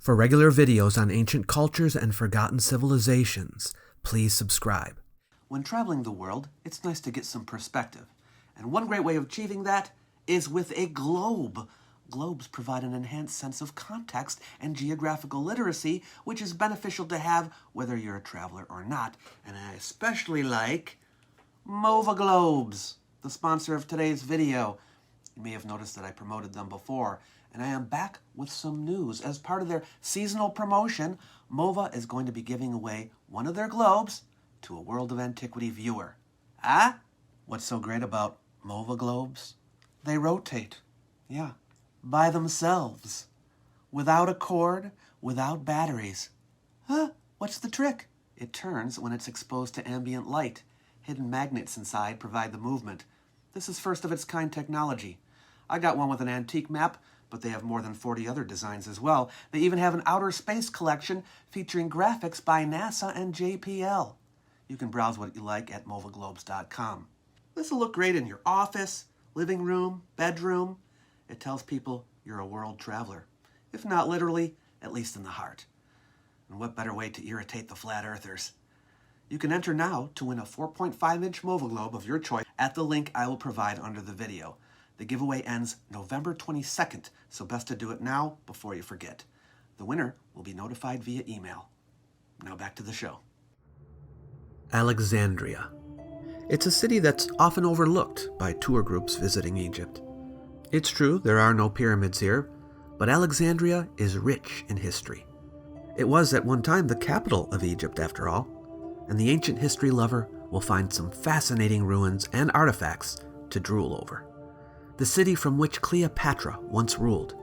For regular videos on ancient cultures and forgotten civilizations, please subscribe. When traveling the world, it's nice to get some perspective. And one great way of achieving that is with a globe. Globes provide an enhanced sense of context and geographical literacy, which is beneficial to have whether you're a traveler or not. And I especially like Mova Globes, the sponsor of today's video. You may have noticed that I promoted them before, and I am back with some news. As part of their seasonal promotion, Mova is going to be giving away one of their globes to a World of Antiquity viewer. Ah? What's so great about Mova Globes? They rotate. Yeah. By themselves. Without a cord, without batteries. Huh? What's the trick? It turns when it's exposed to ambient light. Hidden magnets inside provide the movement. This is first of its kind technology. I got one with an antique map, but they have more than 40 other designs as well. They even have an outer space collection featuring graphics by NASA and JPL. You can browse what you like at movaglobes.com. This will look great in your office, living room, bedroom. It tells people you're a world traveler. If not literally, at least in the heart. And what better way to irritate the flat earthers? You can enter now to win a 4.5-inch Mova Globe of your choice at the link I will provide under the video. The giveaway ends November 22nd, so best to do it now before you forget. The winner will be notified via email. Now back to the show. Alexandria. It's a city that's often overlooked by tour groups visiting Egypt. It's true, there are no pyramids here, but Alexandria is rich in history. It was at one time the capital of Egypt, after all, and the ancient history lover will find some fascinating ruins and artifacts to drool over. The city from which Cleopatra once ruled,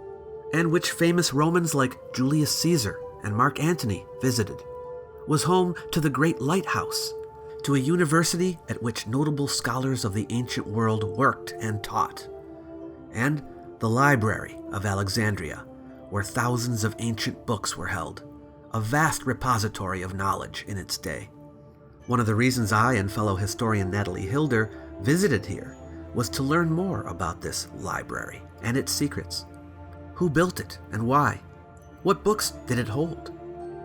and which famous Romans like Julius Caesar and Marc Antony visited, was home to the Great Lighthouse, to a university at which notable scholars of the ancient world worked and taught, and the Library of Alexandria, where thousands of ancient books were held, a vast repository of knowledge in its day. One of the reasons I and fellow historian Natalie Hilder visited here was to learn more about this library and its secrets. Who built it and why? What books did it hold?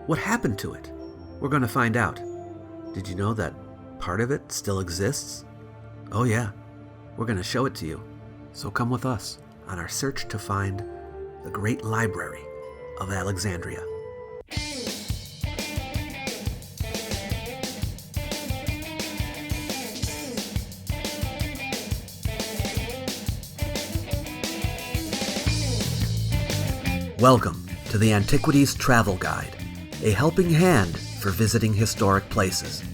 What happened to it? We're going to find out. Did you know that part of it still exists? Oh yeah, we're going to show it to you. So come with us on our search to find the Great Library of Alexandria. Welcome to the Antiquities Travel Guide, a helping hand for visiting historic places.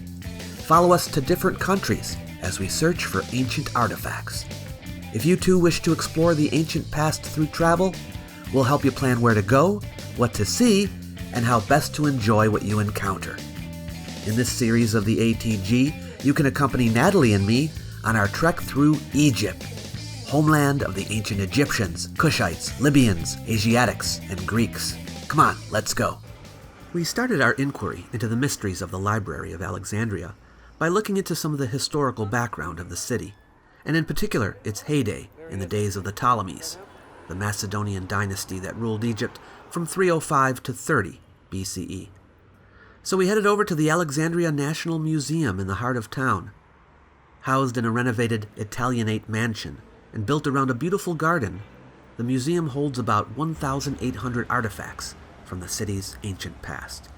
Follow us to different countries as we search for ancient artifacts. If you too wish to explore the ancient past through travel, we'll help you plan where to go, what to see, and how best to enjoy what you encounter. In this series of the ATG, you can accompany Natalie and me on our trek through Egypt, homeland of the ancient Egyptians, Cushites, Libyans, Asiatics, and Greeks. Come on, let's go. We started our inquiry into the mysteries of the Library of Alexandria by looking into some of the historical background of the city, and in particular its heyday in the days of the Ptolemies, the Macedonian dynasty that ruled Egypt from 305 to 30 BCE. So we headed over to the Alexandria National Museum in the heart of town. Housed in a renovated Italianate mansion and built around a beautiful garden, the museum holds about 1,800 artifacts from the city's ancient past.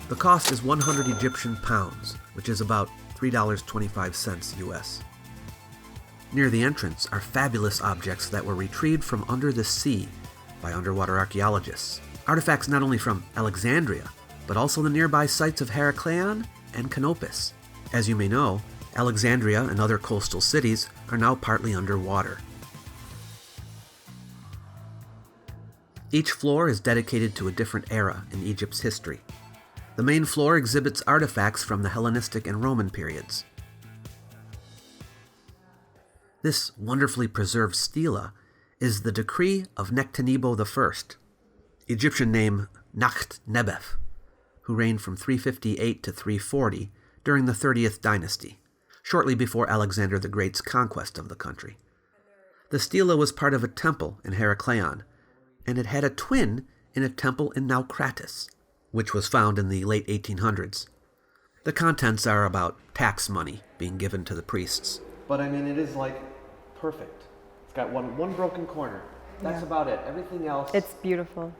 The cost is 100 Egyptian pounds, which is about $3.25 US. Near the entrance are fabulous objects that were retrieved from under the sea by underwater archaeologists. Artifacts not only from Alexandria, but also the nearby sites of Heraklion and Canopus. As you may know, Alexandria and other coastal cities are now partly underwater. Each floor is dedicated to a different era in Egypt's history. The main floor exhibits artifacts from the Hellenistic and Roman periods. This wonderfully preserved stela is the decree of Nectanebo I, Egyptian name Nakht-Nebef, who reigned from 358 to 340 during the 30th dynasty, shortly before Alexander the Great's conquest of the country. The stela was part of a temple in Herakleion, and it had a twin in a temple in Naucratis, which was found in the late 1800s. The contents are about tax money being given to the priests. But I mean, it is like perfect. It's got one broken corner. That's about it. Everything else It's beautiful.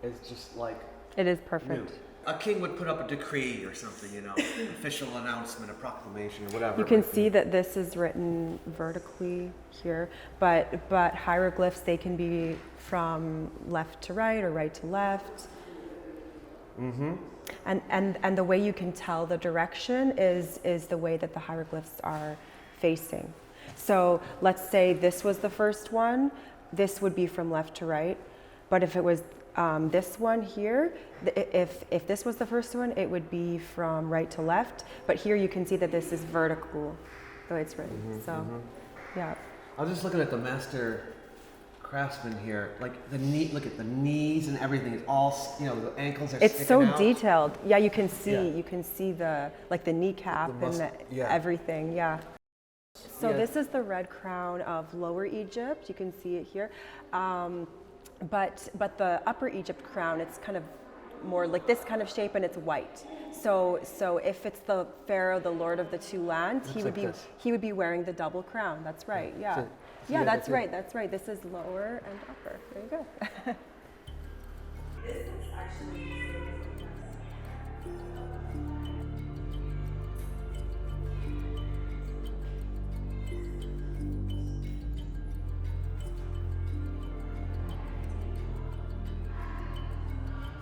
is just like It is perfect. new. A king would put up a decree or something, official announcement, a proclamation, or whatever. You can see that this is written vertically here, but hieroglyphs, they can be from left to right or right to left. Mm-hmm. And the way you can tell the direction is the way that the hieroglyphs are facing. So let's say this was the first one, this would be from left to right, but if it was this one here, if this was the first one, it would be from right to left, but here you can see that this is vertical, the way it's written, yeah. I was just looking at the master craftsman here, like look at the knees and everything. It's all, the ankles are It's sticking so out. detailed. Yeah, you can see the kneecap and everything. Yeah. So this is the red crown of Lower Egypt. You can see it here. But the Upper Egypt crown, it's kind of more like this kind of shape, and it's white. So if it's the pharaoh, the lord of the two lands, he would be wearing the double crown. That's right. Yeah. Yeah, that's right. That's right. This is lower and upper. There you go. This is actually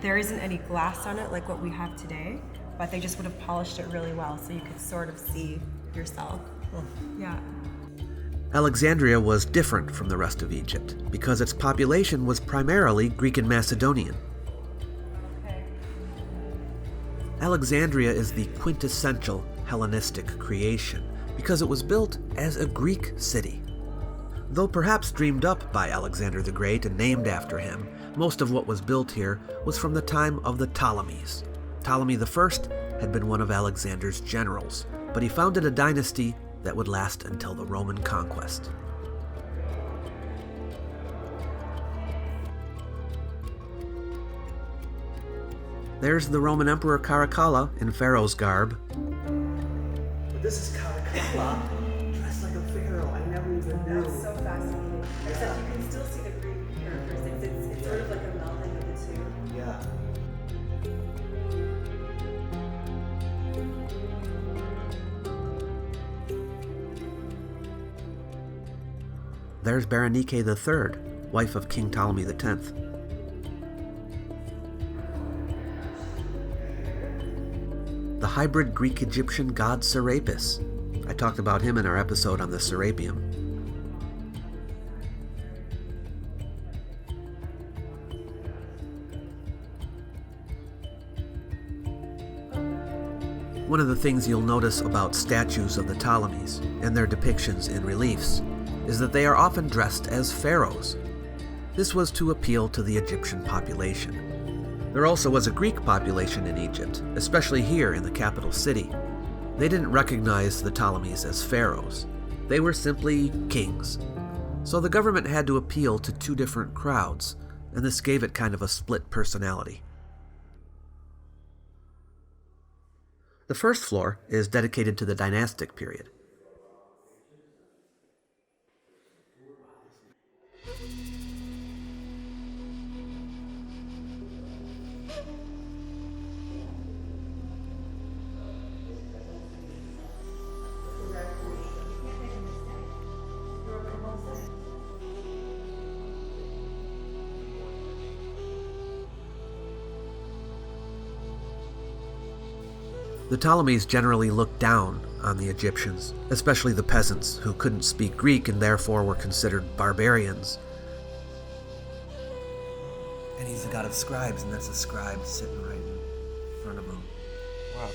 there isn't any glass on it like what we have today, but they just would have polished it really well so you could sort of see yourself. Yeah. Alexandria was different from the rest of Egypt because its population was primarily Greek and Macedonian. Alexandria is the quintessential Hellenistic creation because it was built as a Greek city. Though perhaps dreamed up by Alexander the Great and named after him, most of what was built here was from the time of the Ptolemies. Ptolemy I had been one of Alexander's generals, but he founded a dynasty that would last until the Roman conquest. There's the Roman Emperor Caracalla in pharaoh's garb. But this is Caracalla, dressed like a pharaoh. I never even knew. That's so fascinating. Except you can still see the Greek characters. It's sort of like a melding of the two. Yeah. There's Berenike III, wife of King Ptolemy X. The hybrid Greek-Egyptian god Serapis. I talked about him in our episode on the Serapeum. One of the things you'll notice about statues of the Ptolemies and their depictions in reliefs is that they are often dressed as pharaohs. This was to appeal to the Egyptian population. There also was a Greek population in Egypt, especially here in the capital city. They didn't recognize the Ptolemies as pharaohs. They were simply kings. So the government had to appeal to two different crowds, and this gave it kind of a split personality. The first floor is dedicated to the dynastic period. The Ptolemies generally looked down on the Egyptians, especially the peasants who couldn't speak Greek and therefore were considered barbarians. And he's the god of scribes, and that's a scribe sitting right in front of him. Wow.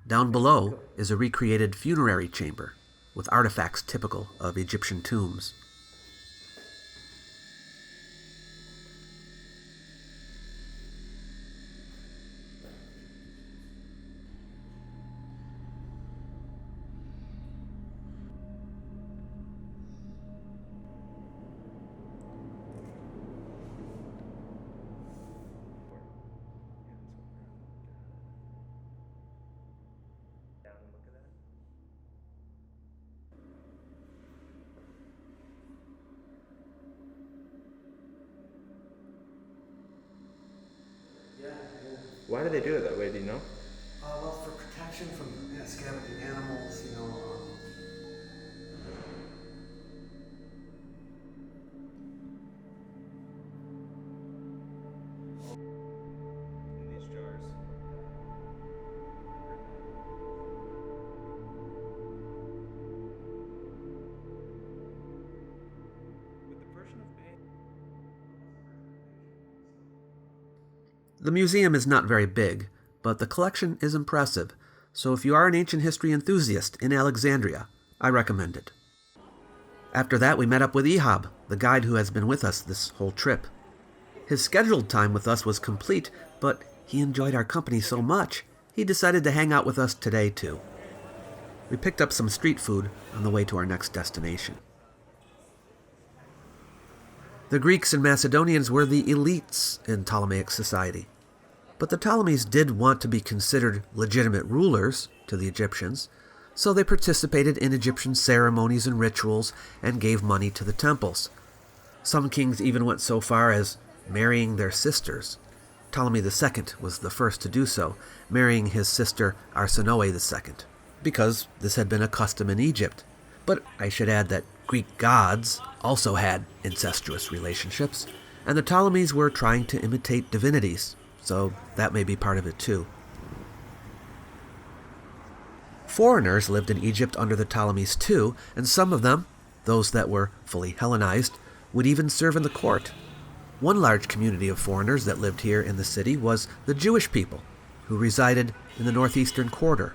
Down below is a recreated funerary chamber with artifacts typical of Egyptian tombs. Why do they do it that way, do you know? Well, for protection from scavenging animals, In these jars. With the Persian of pain. The museum is not very big, but the collection is impressive, so if you are an ancient history enthusiast in Alexandria, I recommend it. After that, we met up with Ehab, the guide who has been with us this whole trip. His scheduled time with us was complete, but he enjoyed our company so much, he decided to hang out with us today too. We picked up some street food on the way to our next destination. The Greeks and Macedonians were the elites in Ptolemaic society. But the Ptolemies did want to be considered legitimate rulers to the Egyptians, so they participated in Egyptian ceremonies and rituals and gave money to the temples. Some kings even went so far as marrying their sisters. Ptolemy II was the first to do so, marrying his sister Arsinoe II, because this had been a custom in Egypt. But I should add that Greek gods also had incestuous relationships, and the Ptolemies were trying to imitate divinities, so that may be part of it too. Foreigners lived in Egypt under the Ptolemies too, and some of them, those that were fully Hellenized, would even serve in the court. One large community of foreigners that lived here in the city was the Jewish people, who resided in the northeastern quarter.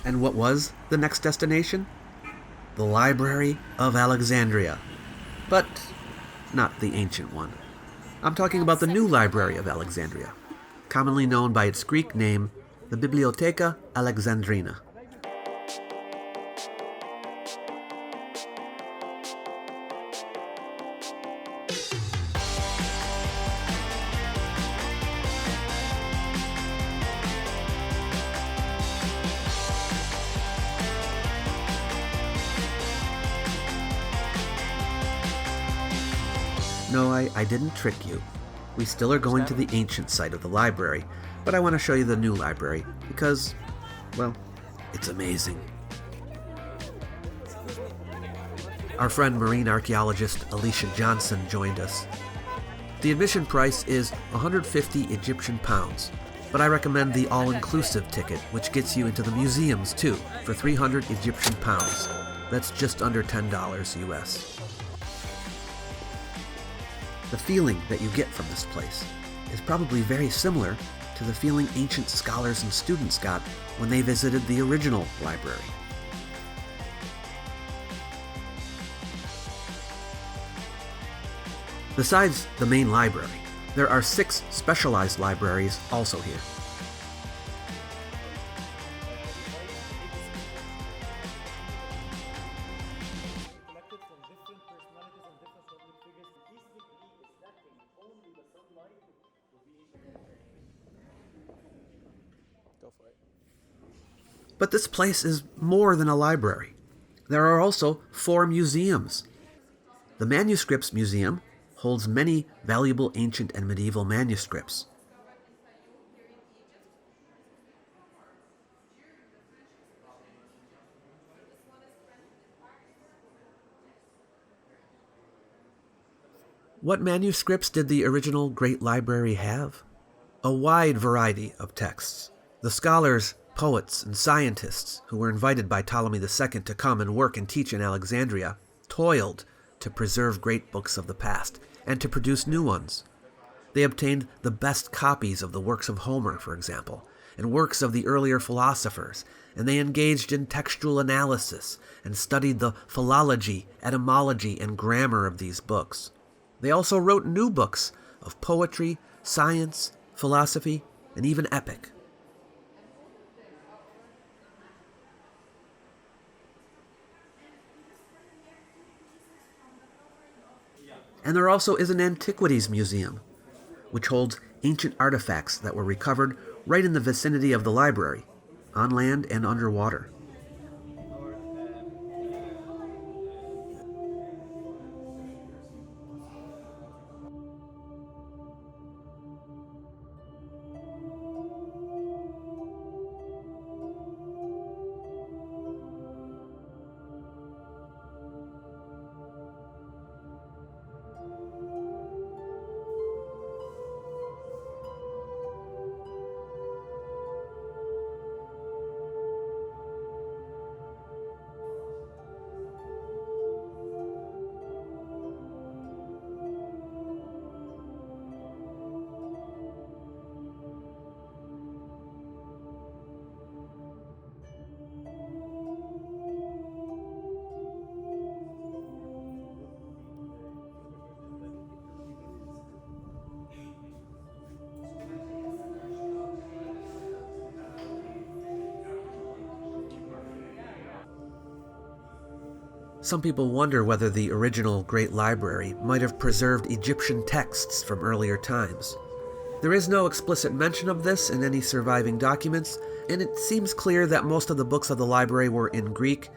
And what was the next destination? The Library of Alexandria. But not the ancient one. I'm talking about the new Library of Alexandria, commonly known by its Greek name, the Bibliotheca Alexandrina. No, I didn't trick you. We still are going to the ancient site of the library, but I want to show you the new library because, well, it's amazing. Our friend marine archaeologist Alicia Johnson joined us. The admission price is 150 Egyptian pounds, but I recommend the all-inclusive ticket, which gets you into the museums too, for 300 Egyptian pounds. That's just under $10 US. The feeling that you get from this place is probably very similar to the feeling ancient scholars and students got when they visited the original library. Besides the main library, there are 6 specialized libraries also here. But this place is more than a library. There are also 4 museums. The Manuscripts Museum holds many valuable ancient and medieval manuscripts. What manuscripts did the original Great Library have? A wide variety of texts. The scholars, poets, and scientists who were invited by Ptolemy II to come and work and teach in Alexandria toiled to preserve great books of the past and to produce new ones. They obtained the best copies of the works of Homer, for example, and works of the earlier philosophers, and they engaged in textual analysis and studied the philology, etymology, and grammar of these books. They also wrote new books of poetry, science, philosophy, and even epic. And there also is an antiquities museum, which holds ancient artifacts that were recovered right in the vicinity of the library, on land and underwater. Some people wonder whether the original Great Library might have preserved Egyptian texts from earlier times. There is no explicit mention of this in any surviving documents, and it seems clear that most of the books of the library were in Greek,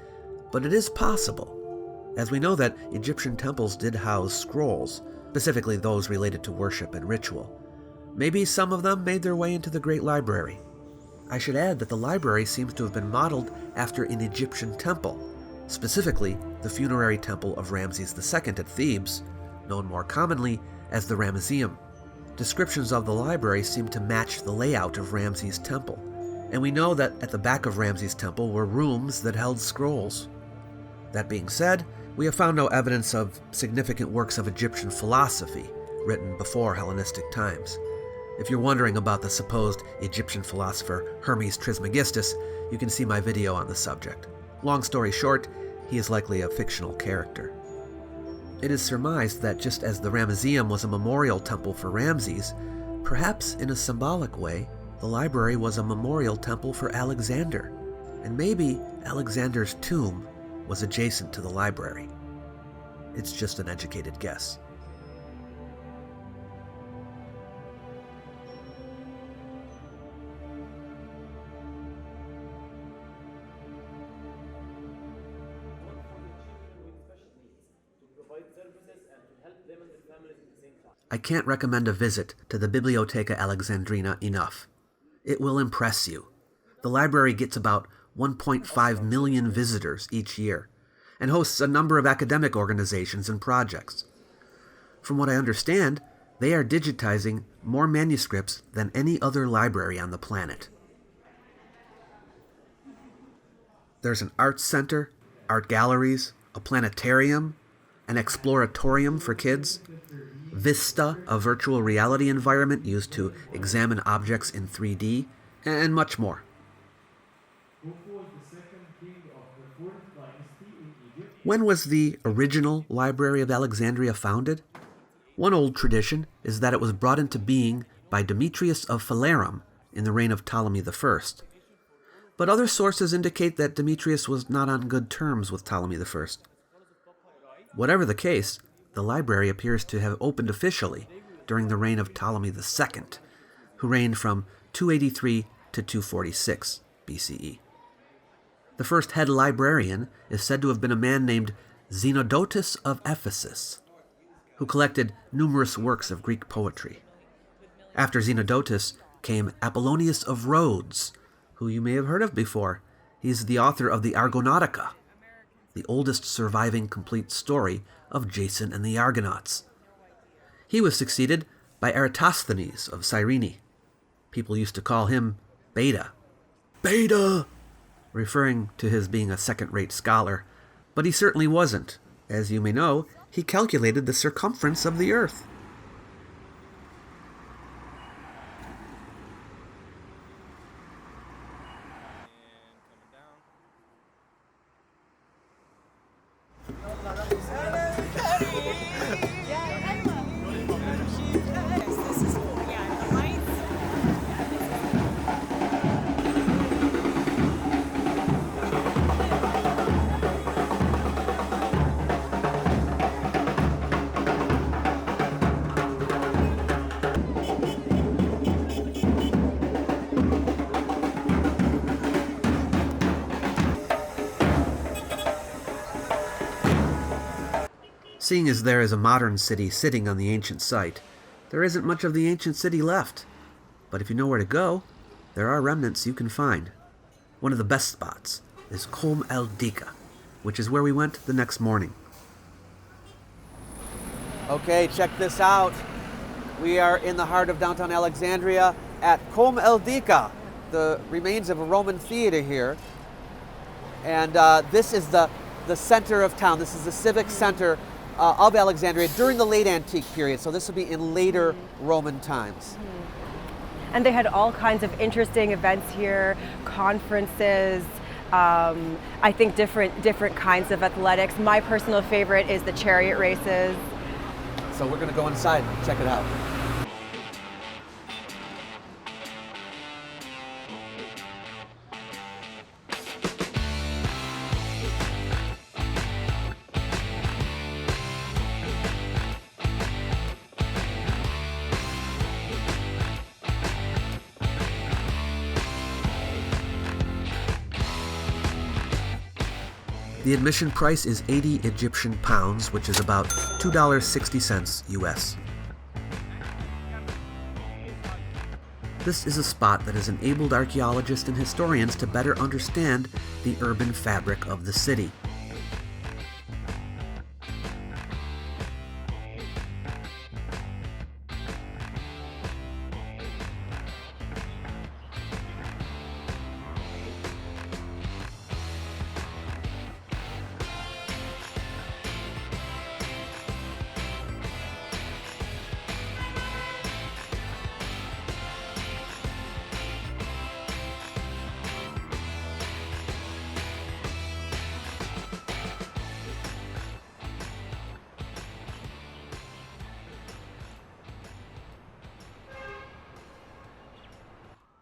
but it is possible, as we know that Egyptian temples did house scrolls, specifically those related to worship and ritual. Maybe some of them made their way into the Great Library. I should add that the library seems to have been modeled after an Egyptian temple, specifically the funerary temple of Ramses II at Thebes, known more commonly as the Ramesseum. Descriptions of the library seem to match the layout of Ramses' temple, and we know that at the back of Ramses' temple were rooms that held scrolls. That being said, we have found no evidence of significant works of Egyptian philosophy written before Hellenistic times. If you're wondering about the supposed Egyptian philosopher Hermes Trismegistus, you can see my video on the subject. Long story short, he is likely a fictional character. It is surmised that just as the Ramesseum was a memorial temple for Ramses, perhaps in a symbolic way, the library was a memorial temple for Alexander, and maybe Alexander's tomb was adjacent to the library. It's just an educated guess. I can't recommend a visit to the Bibliotheca Alexandrina enough. It will impress you. The library gets about 1.5 million visitors each year and hosts a number of academic organizations and projects. From what I understand, they are digitizing more manuscripts than any other library on the planet. There's an arts center, art galleries, a planetarium, an exploratorium for kids, Vista, a virtual reality environment used to examine objects in 3D, and much more. When was the original Library of Alexandria founded? One old tradition is that it was brought into being by Demetrius of Phalerum in the reign of Ptolemy I. But other sources indicate that Demetrius was not on good terms with Ptolemy I. Whatever the case, the library appears to have opened officially during the reign of Ptolemy II, who reigned from 283 to 246 BCE. The first head librarian is said to have been a man named Zenodotus of Ephesus, who collected numerous works of Greek poetry. After Zenodotus came Apollonius of Rhodes, who you may have heard of before. He's the author of the Argonautica, the oldest surviving complete story of Jason and the Argonauts. He was succeeded by Eratosthenes of Cyrene. People used to call him Beta. Beta! Referring to his being a second-rate scholar. But he certainly wasn't. As you may know, he calculated the circumference of the Earth. Seeing as there is a modern city sitting on the ancient site, there isn't much of the ancient city left. But if you know where to go, there are remnants you can find. One of the best spots is Kom el-Dika, which is where we went the next morning. Okay, check this out. We are in the heart of downtown Alexandria at Kom el-Dika, the remains of a Roman theater here. And this is the center of town. This is the civic center of Alexandria during the late antique period. So this will be in later Roman times. And they had all kinds of interesting events here, conferences, I think different kinds of athletics. My personal favorite is the chariot races. So we're going to go inside and check it out. The admission price is 80 Egyptian pounds, which is about $2.60 US. This is a spot that has enabled archaeologists and historians to better understand the urban fabric of the city.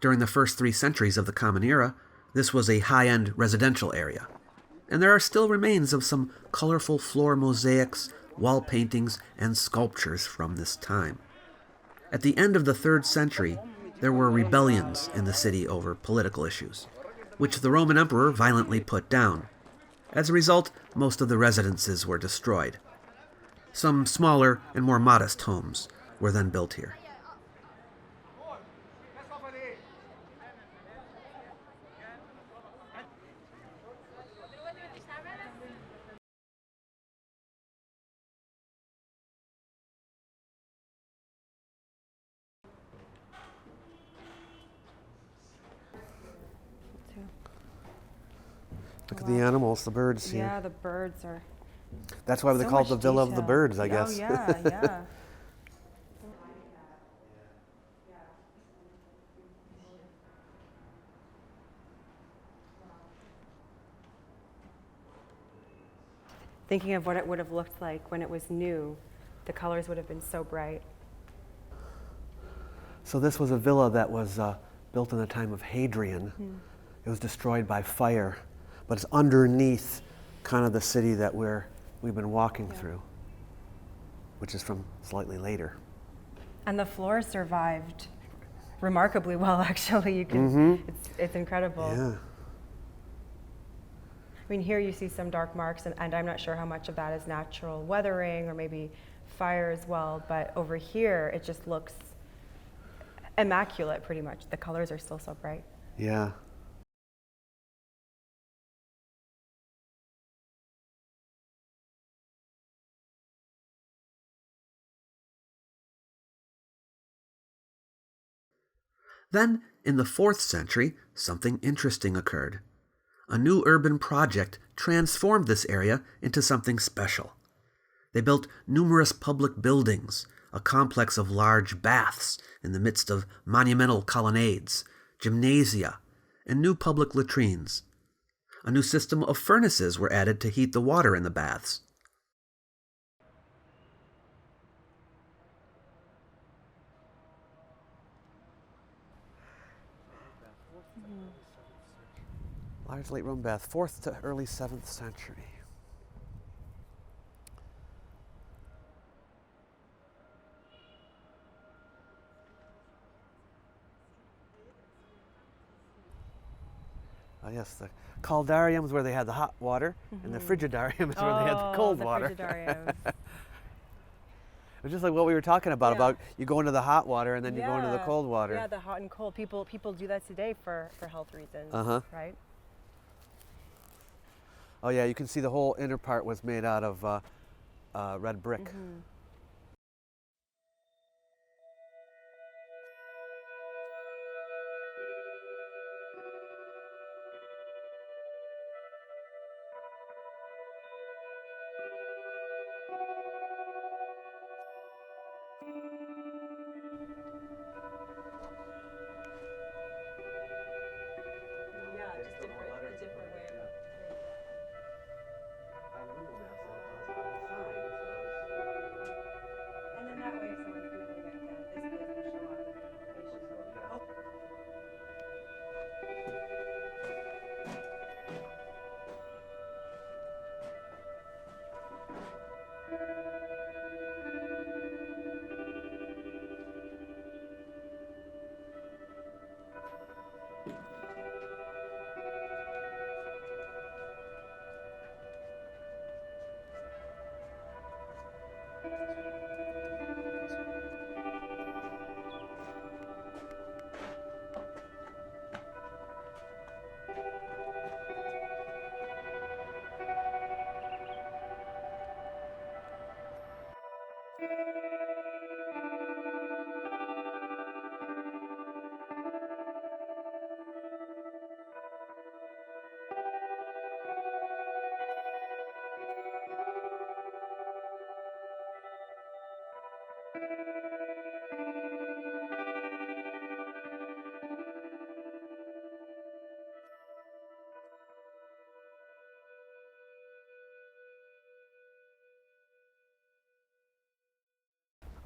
During the first 3 centuries of the Common Era, this was a high-end residential area, and there are still remains of some colorful floor mosaics, wall paintings, and sculptures from this time. At the end of the 3rd century, there were rebellions in the city over political issues, which the Roman emperor violently put down. As a result, most of the residences were destroyed. Some smaller and more modest homes were then built here. Look at the animals, the birds here. Yeah, the birds are. That's why they call it the Villa of the Birds, I guess. Oh, yeah, yeah. Thinking of what it would have looked like when it was new, the colors would have been so bright. So this was a villa that was built in the time of Hadrian. It was destroyed by fire, but it's underneath kind of the city that we've been walking through, which is from slightly later. And the floor survived remarkably well, actually. You can, it's incredible. Yeah. I mean, here you see some dark marks, and I'm not sure how much of that is natural weathering or maybe fire as well, but over here it just looks immaculate pretty much. The colors are still so bright. Yeah. Then, in the 4th century, something interesting occurred. A new urban project transformed this area into something special. They built numerous public buildings, a complex of large baths in the midst of monumental colonnades, gymnasia, and new public latrines. A new system of furnaces were added to heat the water in the baths. Large late Roman bath, 4th to early 7th century. Oh yes, the caldarium is where they had the hot water, and the frigidarium is where they had the cold water. Frigidarium. It's just like what we were talking about you go into the hot water and then you go into the cold water. Yeah, the hot and cold. People do that today for health reasons, right? Oh yeah, you can see the whole inner part was made out of red brick.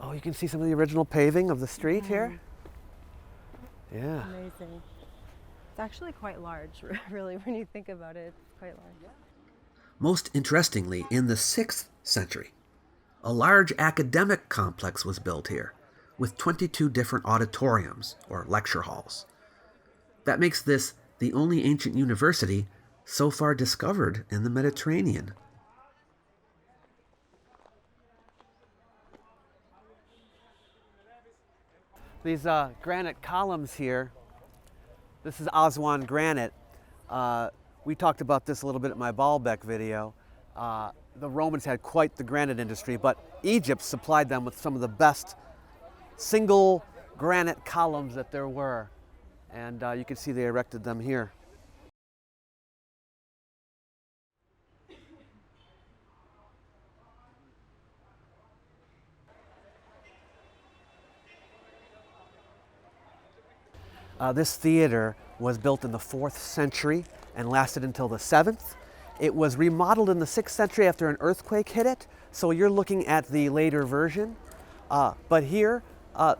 Oh, you can see some of the original paving of the street here. Yeah. Amazing. It's actually quite large, really, when you think about it. It's quite large. Most interestingly, in the 6th century, a large academic complex was built here, with 22 different auditoriums, or lecture halls. That makes this the only ancient university so far discovered in the Mediterranean. These granite columns here, this is Aswan granite. We talked about this a little bit in my Baalbek video. The Romans had quite the granite industry, but Egypt supplied them with some of the best single granite columns that there were. And you can see they erected them here. This theater was built in the 4th century and lasted until the 7th. It was remodeled in the 6th century after an earthquake hit it, so you're looking at the later version. But here,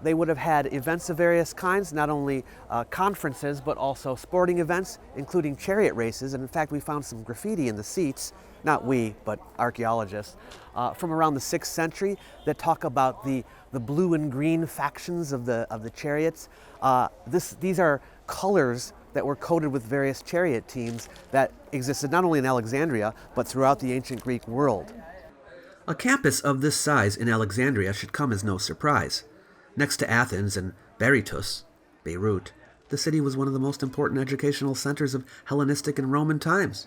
they would have had events of various kinds, not only conferences, but also sporting events, including chariot races. And in fact, we found some graffiti in the seats, not we, but archaeologists, from around the 6th century that talk about the blue and green factions of the chariots. These are colors that were coded with various chariot teams that existed not only in Alexandria, but throughout the ancient Greek world. A campus of this size in Alexandria should come as no surprise. Next to Athens and Berytus, Beirut, the city was one of the most important educational centers of Hellenistic and Roman times.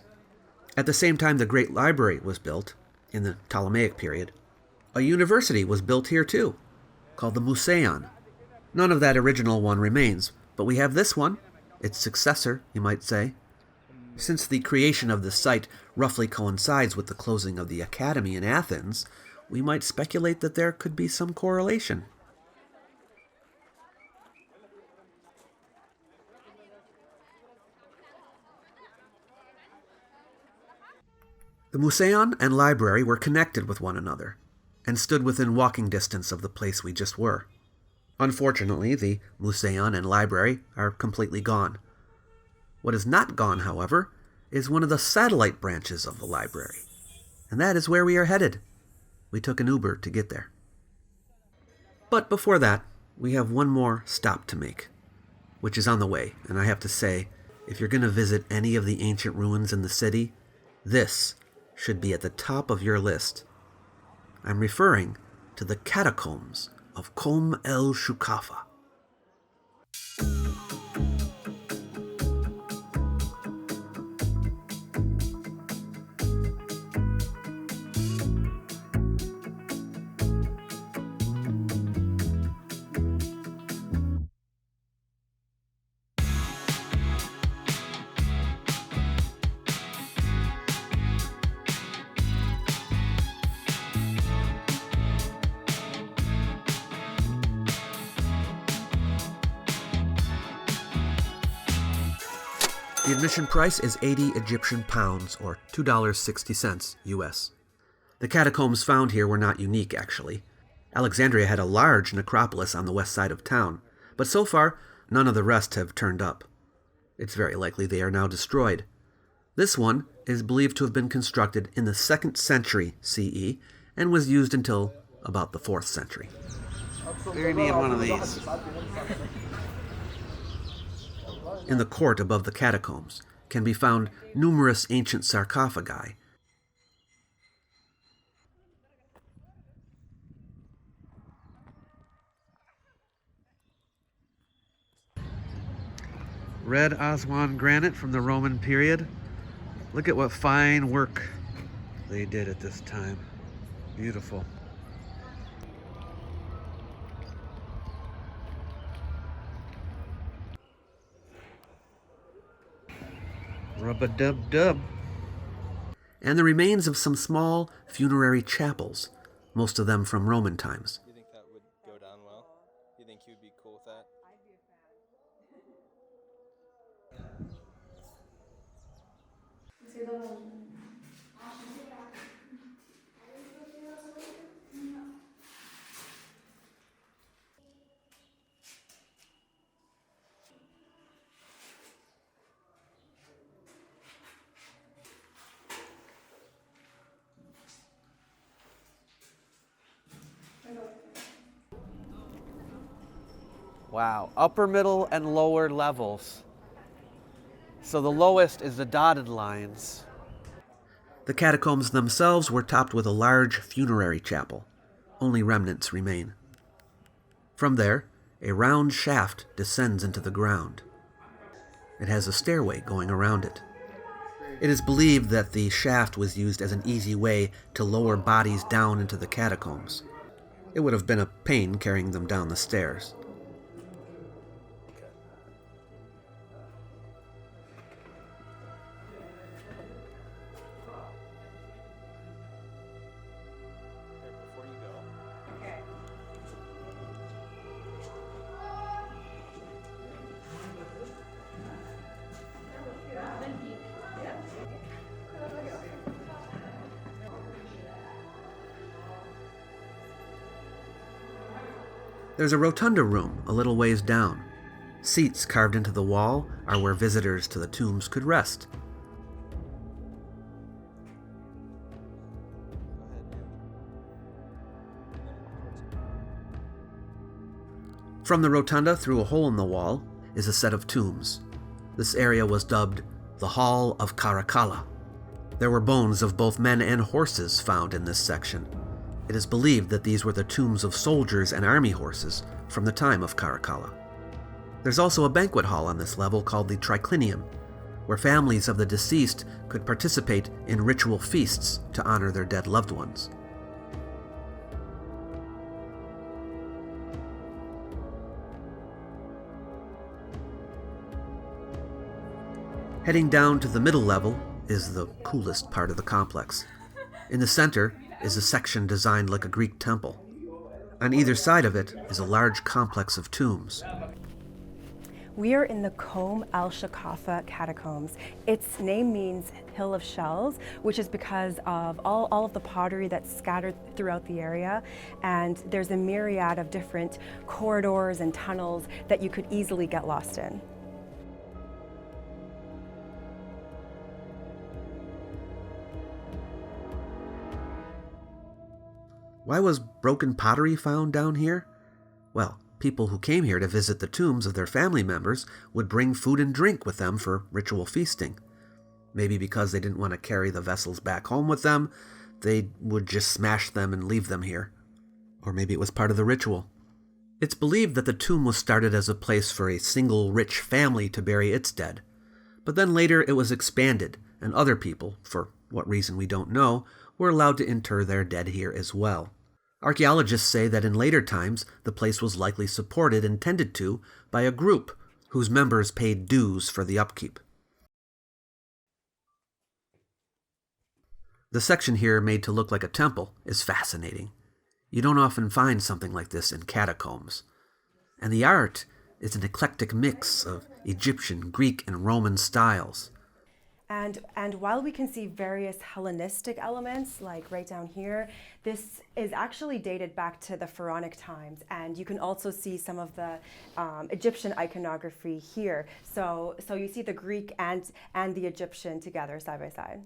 At the same time the Great Library was built, in the Ptolemaic period, a university was built here too, called the Museion. None of that original one remains, but we have this one, its successor, you might say. Since the creation of the site roughly coincides with the closing of the academy in Athens, we might speculate that there could be some correlation. The Museion and library were connected with one another, and stood within walking distance of the place we just were. Unfortunately, the Museion and library are completely gone. What is not gone, however, is one of the satellite branches of the library, and that is where we are headed. We took an Uber to get there. But before that, we have one more stop to make, which is on the way, and I have to say, if you're going to visit any of the ancient ruins in the city, this should be at the top of your list. I'm referring to the Catacombs of Kom el-Shuqafa. The admission price is 80 Egyptian pounds, or $2.60 US. The catacombs found here were not unique, actually. Alexandria had a large necropolis on the west side of town, but so far, none of the rest have turned up. It's very likely they are now destroyed. This one is believed to have been constructed in the 2nd century CE and was used until about the 4th century. Bury me in one of these. In the court above the catacombs can be found numerous ancient sarcophagi. Red Aswan granite from the Roman period. Look at what fine work they did at this time. Beautiful. Rub-a-dub-dub. And the remains of some small funerary chapels, most of them from Roman times. You think that would go down well? You think you'd be cool with that? Wow, upper, middle, and lower levels. So the lowest is the dotted lines. The catacombs themselves were topped with a large funerary chapel. Only remnants remain. From there, a round shaft descends into the ground. It has a stairway going around it. It is believed that the shaft was used as an easy way to lower bodies down into the catacombs. It would have been a pain carrying them down the stairs. Before you go. There's a rotunda room a little ways down. Seats carved into the wall are where visitors to the tombs could rest. From the rotunda, through a hole in the wall, is a set of tombs. This area was dubbed the Hall of Caracalla. There were bones of both men and horses found in this section. It is believed that these were the tombs of soldiers and army horses from the time of Caracalla. There's also a banquet hall on this level called the triclinium, where families of the deceased could participate in ritual feasts to honor their dead loved ones. Heading down to the middle level is the coolest part of the complex. In the center is a section designed like a Greek temple. On either side of it is a large complex of tombs. We are in the Kom el-Shuqafa catacombs. Its name means hill of shells, which is because of all of the pottery that's scattered throughout the area. And there's a myriad of different corridors and tunnels that you could easily get lost in. Why was broken pottery found down here? Well, people who came here to visit the tombs of their family members would bring food and drink with them for ritual feasting. Maybe because they didn't want to carry the vessels back home with them, they would just smash them and leave them here. Or maybe it was part of the ritual. It's believed that the tomb was started as a place for a single rich family to bury its dead. But then later it was expanded, and other people, for what reason we don't know, were allowed to inter their dead here as well. Archaeologists say that in later times, the place was likely supported and tended to by a group whose members paid dues for the upkeep. The section here, made to look like a temple, is fascinating. You don't often find something like this in catacombs. And the art is an eclectic mix of Egyptian, Greek, and Roman styles. And while we can see various Hellenistic elements, like right down here, this is actually dated back to the Pharaonic times. And you can also see some of the Egyptian iconography here. So you see the Greek and the Egyptian together side by side.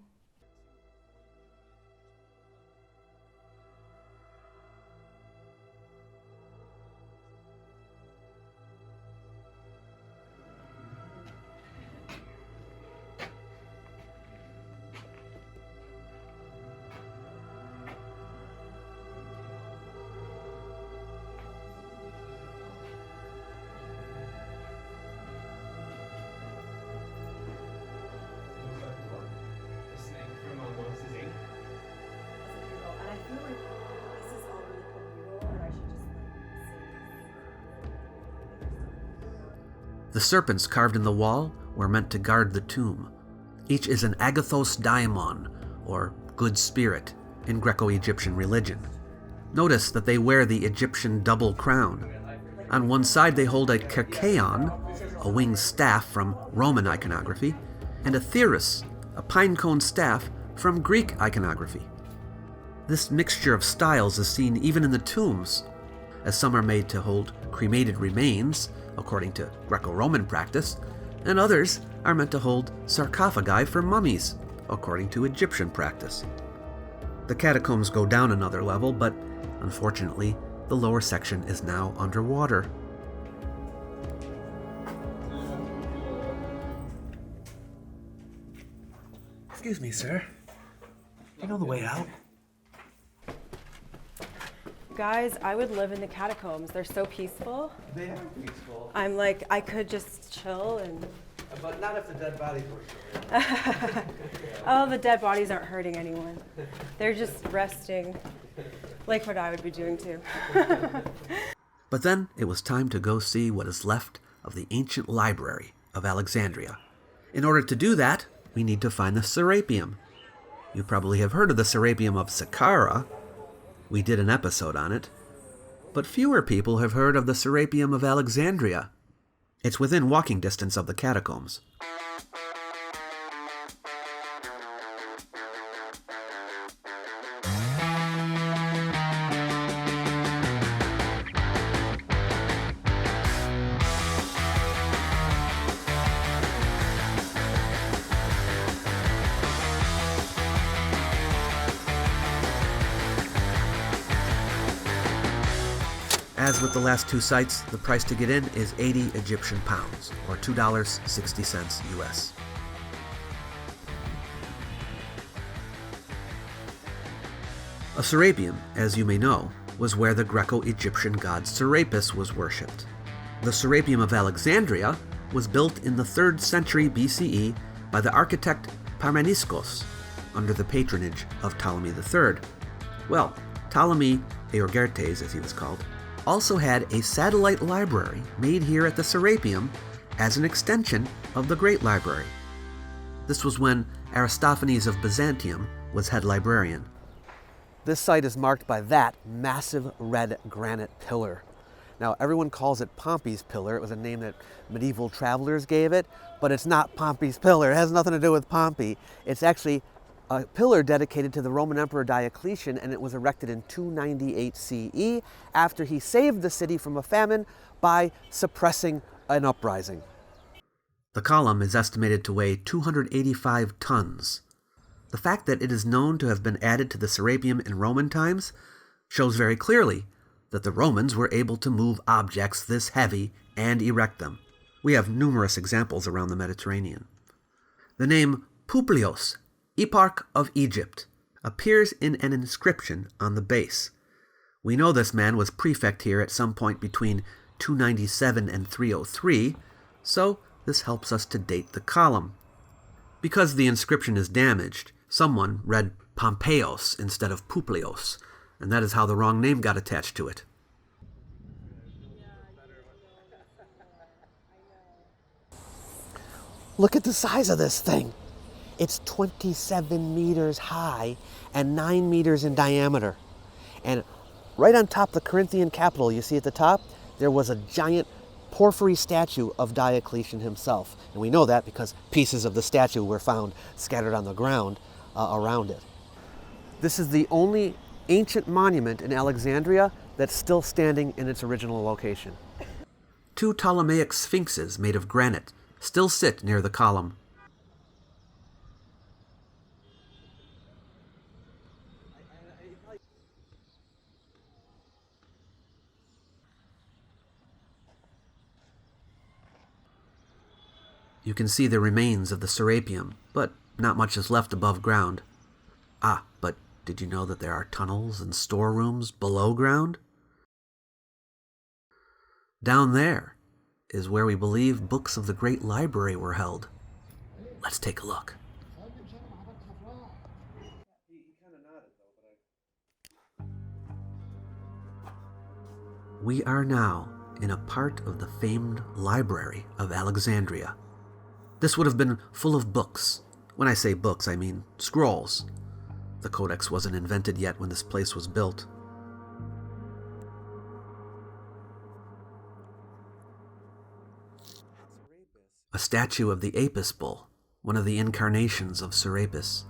The serpents carved in the wall were meant to guard the tomb. Each is an agathos daimon, or good spirit, in Greco-Egyptian religion. Notice that they wear the Egyptian double crown. On one side they hold a kerkeon, a winged staff from Roman iconography, and a theris, a pine cone staff from Greek iconography. This mixture of styles is seen even in the tombs, as some are made to hold cremated remains, according to Greco-Roman practice, and others are meant to hold sarcophagi for mummies, according to Egyptian practice. The catacombs go down another level, but unfortunately, the lower section is now underwater. Excuse me, sir. Do you know the way out? Guys, I would live in the catacombs. They're so peaceful. They are peaceful. I'm like, I could just chill and... But not if the dead bodies were here. Oh, the dead bodies aren't hurting anyone. They're just resting, like what I would be doing too. But then it was time to go see what is left of the ancient Library of Alexandria. In order to do that, we need to find the Serapeum. You probably have heard of the Serapeum of Saqqara. We did an episode on it. But fewer people have heard of the Serapeum of Alexandria. It's within walking distance of the catacombs. As with the last two sites, the price to get in is 80 Egyptian pounds, or $2.60 US. A Serapeum, as you may know, was where the Greco-Egyptian god Serapis was worshipped. The Serapeum of Alexandria was built in the 3rd century BCE by the architect Parmeniskos, under the patronage of Ptolemy III. Well, Ptolemy Euergetes, as he was called, also had a satellite library made here at the Serapeum as an extension of the Great Library. This was when Aristophanes of Byzantium was head librarian. This site is marked by that massive red granite pillar. Now, everyone calls it Pompey's Pillar. It was a name that medieval travelers gave it, but it's not Pompey's Pillar. It has nothing to do with Pompey. It's actually a pillar dedicated to the Roman Emperor Diocletian, and it was erected in 298 CE after he saved the city from a famine by suppressing an uprising. The column is estimated to weigh 285 tons. The fact that it is known to have been added to the Serapeum in Roman times shows very clearly that the Romans were able to move objects this heavy and erect them. We have numerous examples around the Mediterranean. The name Publios, Eparch of Egypt, appears in an inscription on the base. We know this man was prefect here at some point between 297 and 303, so this helps us to date the column. Because the inscription is damaged, someone read Pompeios instead of Publios, and that is how the wrong name got attached to it. Look at the size of this thing. It's 27 meters high and 9 meters in diameter. And right on top of the Corinthian capital, you see at the top, there was a giant porphyry statue of Diocletian himself. And we know that because pieces of the statue were found scattered on the ground around it. This is the only ancient monument in Alexandria that's still standing in its original location. 2 Ptolemaic sphinxes made of granite still sit near the column. You can see the remains of the Serapeum, but not much is left above ground. Ah, but did you know that there are tunnels and storerooms below ground? Down there is where we believe books of the Great Library were held. Let's take a look. We are now in a part of the famed Library of Alexandria. This would have been full of books. When I say books, I mean scrolls. The codex wasn't invented yet when this place was built. A statue of the Apis bull, one of the incarnations of Serapis.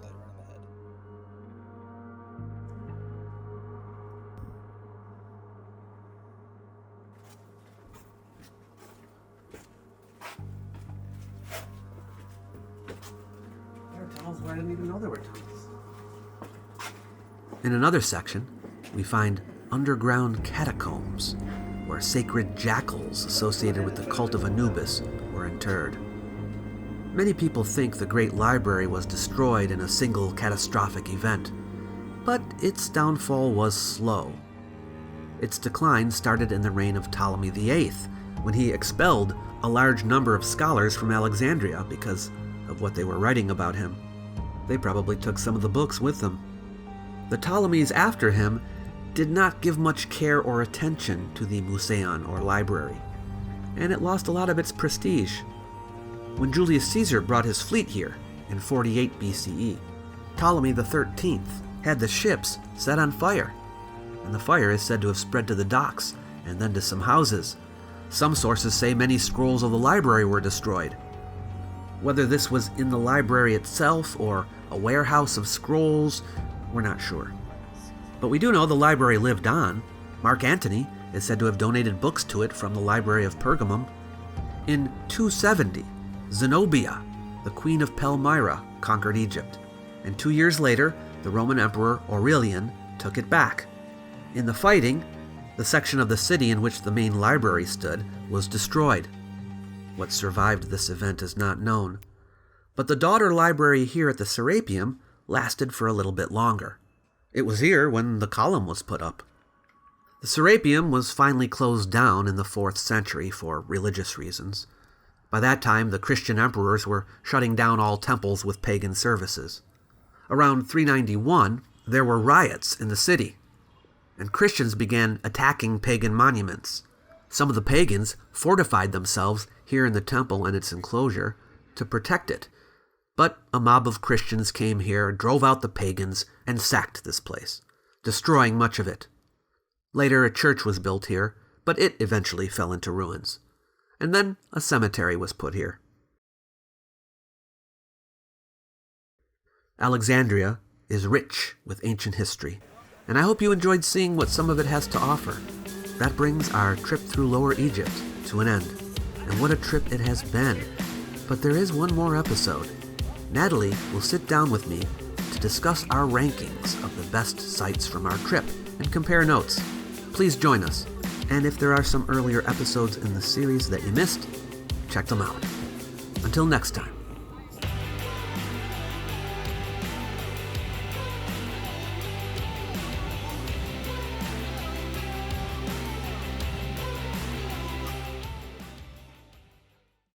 I didn't even know there were tunnels. In another section, we find underground catacombs, where sacred jackals associated with the cult of Anubis were interred. Many people think the Great Library was destroyed in a single catastrophic event, but its downfall was slow. Its decline started in the reign of Ptolemy VIII, when he expelled a large number of scholars from Alexandria because of what they were writing about him. They probably took some of the books with them. The Ptolemies after him did not give much care or attention to the Museon or library, and it lost a lot of its prestige. When Julius Caesar brought his fleet here in 48 BCE, Ptolemy XIII had the ships set on fire, and the fire is said to have spread to the docks and then to some houses. Some sources say many scrolls of the library were destroyed. Whether this was in the library itself or a warehouse of scrolls, we're not sure. But we do know the library lived on. Marc Antony is said to have donated books to it from the Library of Pergamum. In 270, Zenobia, the queen of Palmyra, conquered Egypt, and 2 years later, the Roman Emperor Aurelian took it back. In the fighting, the section of the city in which the main library stood was destroyed. What survived this event is not known, but the daughter library here at the Serapeum lasted for a little bit longer. It was here when the column was put up. The Serapeum was finally closed down in the 4th century for religious reasons. By that time, the Christian emperors were shutting down all temples with pagan services. Around 391, there were riots in the city, and Christians began attacking pagan monuments. Some of the pagans fortified themselves here in the temple and its enclosure to protect it. But a mob of Christians came here, drove out the pagans, and sacked this place, destroying much of it. Later, a church was built here, but it eventually fell into ruins. And then a cemetery was put here. Alexandria is rich with ancient history, and I hope you enjoyed seeing what some of it has to offer. That brings our trip through Lower Egypt to an end, and what a trip it has been. But there is one more episode. Natalie will sit down with me to discuss our rankings of the best sites from our trip and compare notes. Please join us, and if there are some earlier episodes in the series that you missed, check them out. Until next time.